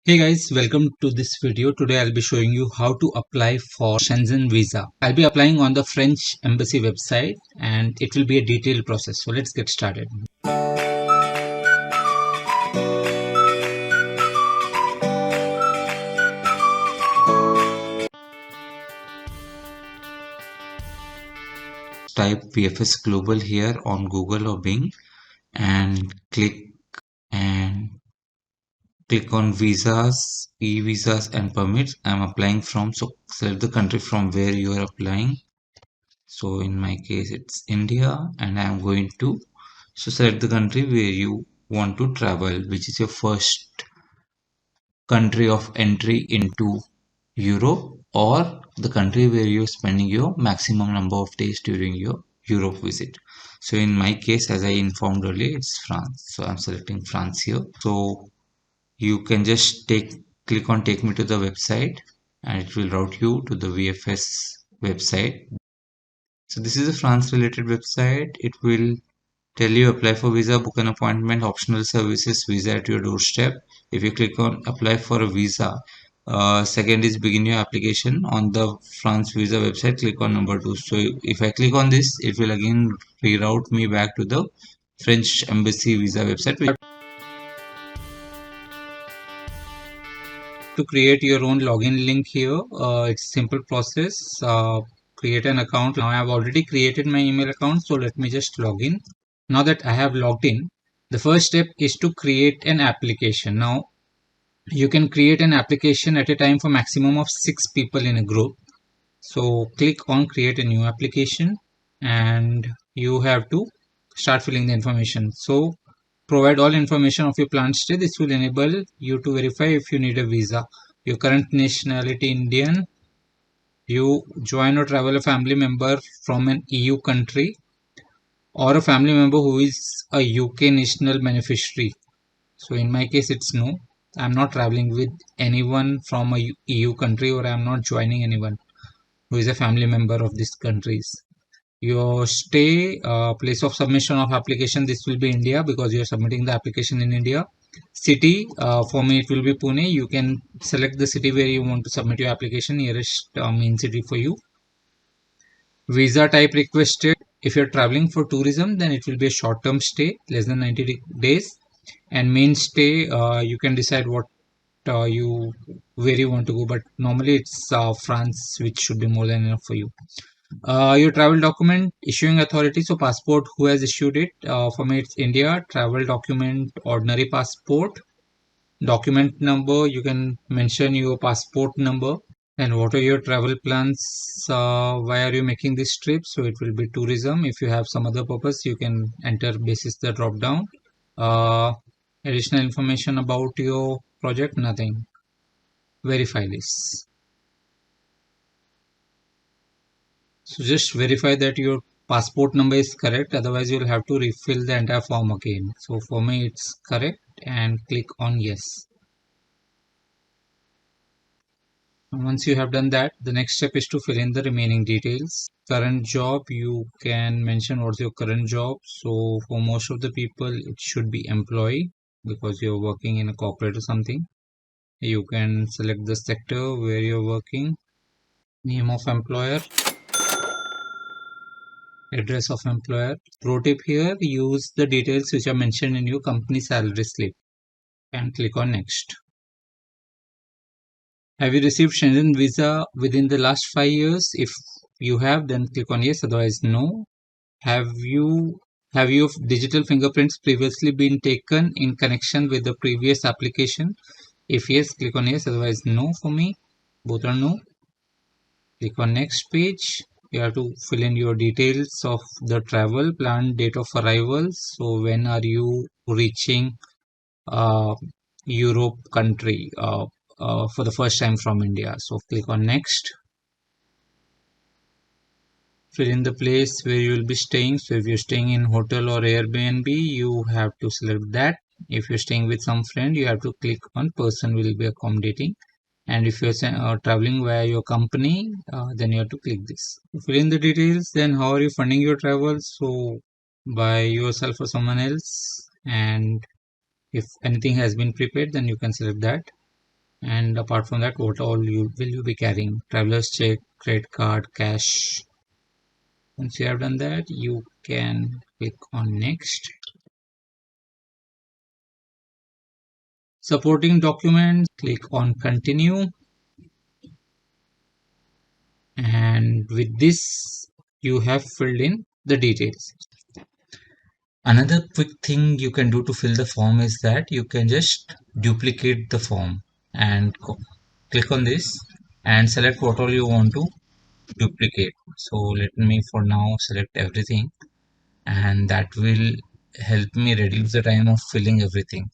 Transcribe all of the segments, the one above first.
Hey guys, welcome to this video. Today I'll be showing you how to apply for Schengen visa. I'll be applying on the French Embassy website and it will be a detailed process. So let's get started. Type VFS Global here on Google or Bing and and click on visas, e-visas and permits. I'm applying from, so select the country from where you are applying. So in my case it's India and I'm going to select the country where you want to travel, which is your first country of entry into Europe or the country where you're spending your maximum number of days during your Europe visit. So in my case, as I informed earlier, it's France. So I'm selecting France here. So you can just click on take me to the website and it will route you to the VFS website. So this is a France related website. It will tell you apply for visa, book an appointment, optional services, visa at your doorstep. If you click on apply for a visa, second is begin your application. On the France visa website, click on number 2. So if I click on this, it will again reroute me back to the French Embassy visa website. To create your own login link here, it's a simple process. Create an account. Now I have already created my email account, so let me just log in. Now that I have logged in, the first step is to create an application. Now you can create an application at a time for maximum of 6 people in a group. So click on create a new application and you have to start filling the information. So provide all information of your planned stay. This will enable you to verify if you need a visa. Your current nationality Indian. You join or travel a family member from an EU country or a family member who is a UK national beneficiary. So in my case it's no. I'm not traveling with anyone from a EU country or I'm not joining anyone who is a family member of these countries. Your stay, place of submission of application, this will be India because you are submitting the application in India. City, for me it will be Pune. You can select the city where you want to submit your application, nearest main city for you. Visa type requested. If you're traveling for tourism, then it will be a short-term stay, less than 90 days. And main stay, you can decide what where you want to go, but normally it's France, which should be more than enough for you. Your travel document issuing authority, so passport, who has issued it? For me it's India. Travel document, ordinary passport. Document number, you can mention your passport number. And what are your travel plans? Why are you making this trip? So it will be tourism. If you have some other purpose, you can enter basis the drop down. Additional information about your project, nothing. Verify this. So just verify that your passport number is correct, otherwise you'll have to refill the entire form again. So for me it's correct and click on yes. And once you have done that, the next step is to fill in the remaining details. Current job, you can mention what's your current job. So for most of the people it should be employee because you're working in a corporate or something. You can select the sector where you're working, name of employer, address of employer. Pro tip here, use the details which are mentioned in your company salary slip and click on next. Have you received Schengen visa within the last 5 years? If you have, then click on yes, otherwise no. Have your digital fingerprints previously been taken in connection with the previous application? If yes, click on yes, otherwise no for me. Both are no. Click on next page. You have to fill in your details of the travel, planned date of arrival. So when are you reaching Europe country for the first time from India? So click on next. Fill in the place where you will be staying. So if you're staying in hotel or Airbnb, you have to select that. If you're staying with some friend, you have to click on person will be accommodating. And if you're traveling via your company, then you have to click this. Fill in the details. Then how are you funding your travel? So by yourself or someone else. And if anything has been prepaid, then you can select that. And apart from that, what all you be carrying? Traveler's check, credit card, cash. Once you have done that, you can click on next. Supporting documents, click on continue. And with this, you have filled in the details. Another quick thing you can do to fill the form is that you can just duplicate the form and click on this and select what all you want to duplicate. So let me for now select everything, and that will help me reduce the time of filling everything.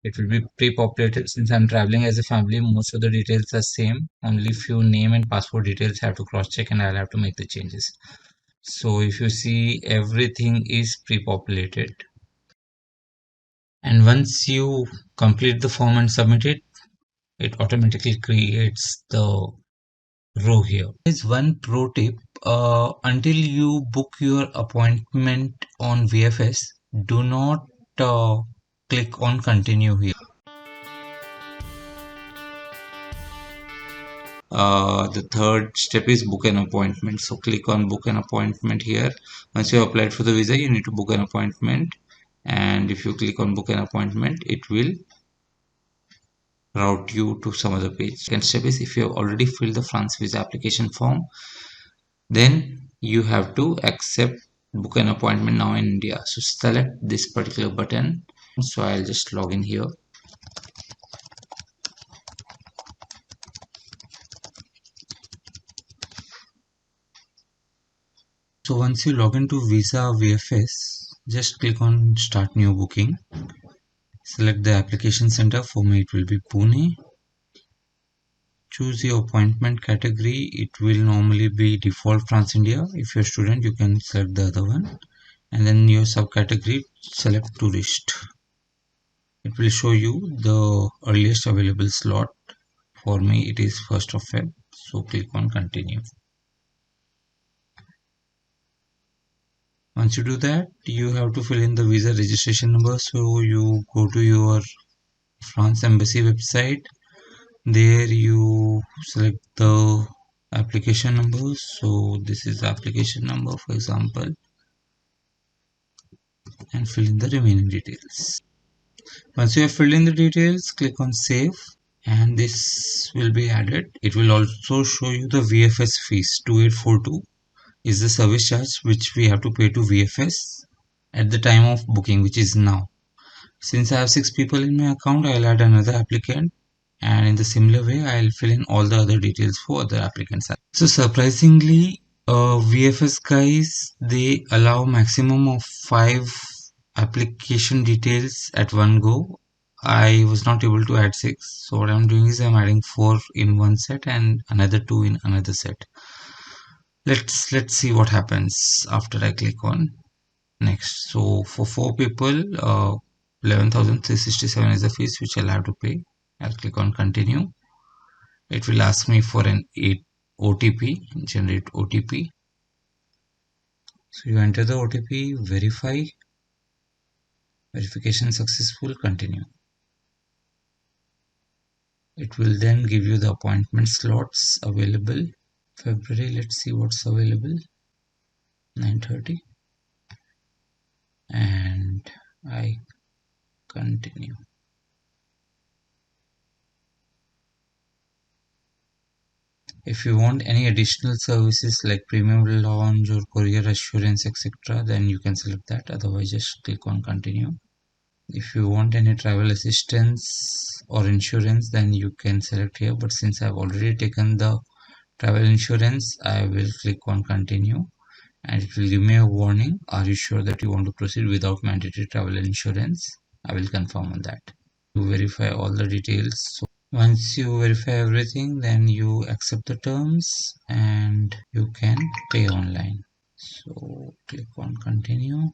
It will be pre-populated. Since I'm traveling as a family, most of the details are same. Only few name and passport details have to cross check, and I'll have to make the changes. So if you see, everything is pre-populated. And once you complete the form and submit it, it automatically creates the row here. There's one pro tip. Until you book your appointment on VFS, do not click on continue here. The third step is book an appointment. So click on book an appointment here. Once you have applied for the visa, you need to book an appointment. And if you click on book an appointment, it will route you to some other page. Second step is, if you have already filled the France visa application form, then you have to accept book an appointment now in India. So select this particular button. So I'll just log in here. So once you log into Visa VFS, just click on start new booking. Select the application center. For me it will be Pune. Choose your appointment category. It will normally be default France India. If you're a student, you can select the other one. And then your subcategory, select tourist. It will show you the earliest available slot. For me it is 1st of Feb. So click on continue. Once you do that, you have to fill in the visa registration number. So you go to your France Embassy website. There you select the application number. So this is the application number, for example, and fill in the remaining details. Once you have filled in the details, click on save, and this will be added. It will also show you the VFS fees. 2842 is the service charge which we have to pay to VFS at the time of booking, which is now. Since I have 6 people in my account, I'll add another applicant, and in the similar way I'll fill in all the other details for other applicants. So surprisingly, VFS guys, they allow maximum of 5 application details at one go. I was not able to add 6, so what I'm doing is I'm adding 4 in one set and another 2 in another set. Let's see what happens after I click on next. So for 4 people, 11,367 is the fees which I'll have to pay. I'll click on continue. It will ask me for an OTP, generate OTP. So you enter the OTP, verify, verification successful, continue. It will then give you the appointment slots available. February, let's see what's available. 9:30, and I continue. If you want any additional services like premium lounge or courier assurance, etc., then you can select that. Otherwise, just click on continue. If you want any travel assistance or insurance, then you can select here. But since I've already taken the travel insurance, I will click on continue, and it will give me a warning. Are you sure that you want to proceed without mandatory travel insurance? I will confirm on that. To verify all the details. So once you verify everything, then you accept the terms and you can pay online. So click on continue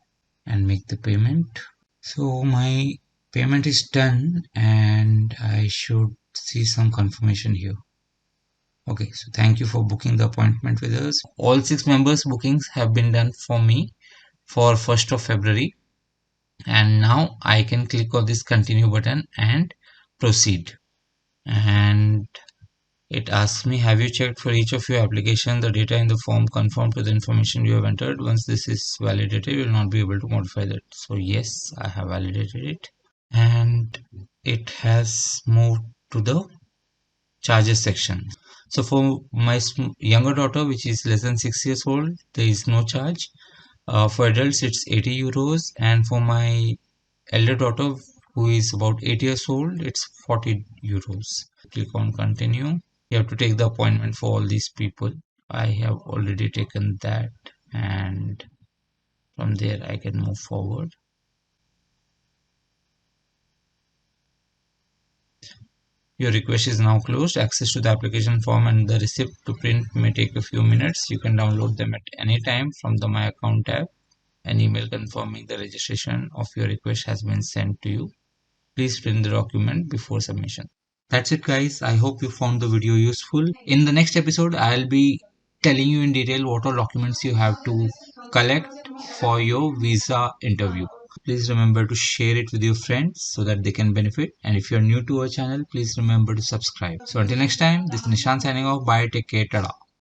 and make the payment. So my payment is done and I should see some confirmation here. Okay, so thank you for booking the appointment with us. All 6 members bookings have been done for me for 1st of February. And now I can click on this continue button and proceed. And It asks me, have you checked for each of your application the data in the form conform to the information you have entered? Once this is validated, you will not be able to modify that. So yes, I have validated it, and it has moved to the charges section. So for my younger daughter, which is less than 6 years old, there is no charge. For adults, it's 80 euros, and for my elder daughter, who is about 8 years old, it's 40 euros. Click on continue. You have to take the appointment for all these people. I have already taken that, and from there I can move forward. Your request is now closed. Access to the application form and the receipt to print may take a few minutes. You can download them at any time from the My Account tab. An email confirming the registration of your request has been sent to you. Please print the document before submission. That's it, guys. I hope you found the video useful. In the next episode, I'll be telling you in detail what all documents you have to collect for your visa interview. Please remember to share it with your friends so that they can benefit. And if you're new to our channel, please remember to subscribe. So until next time, this is Nishant signing off. Bye. Take care. Tada.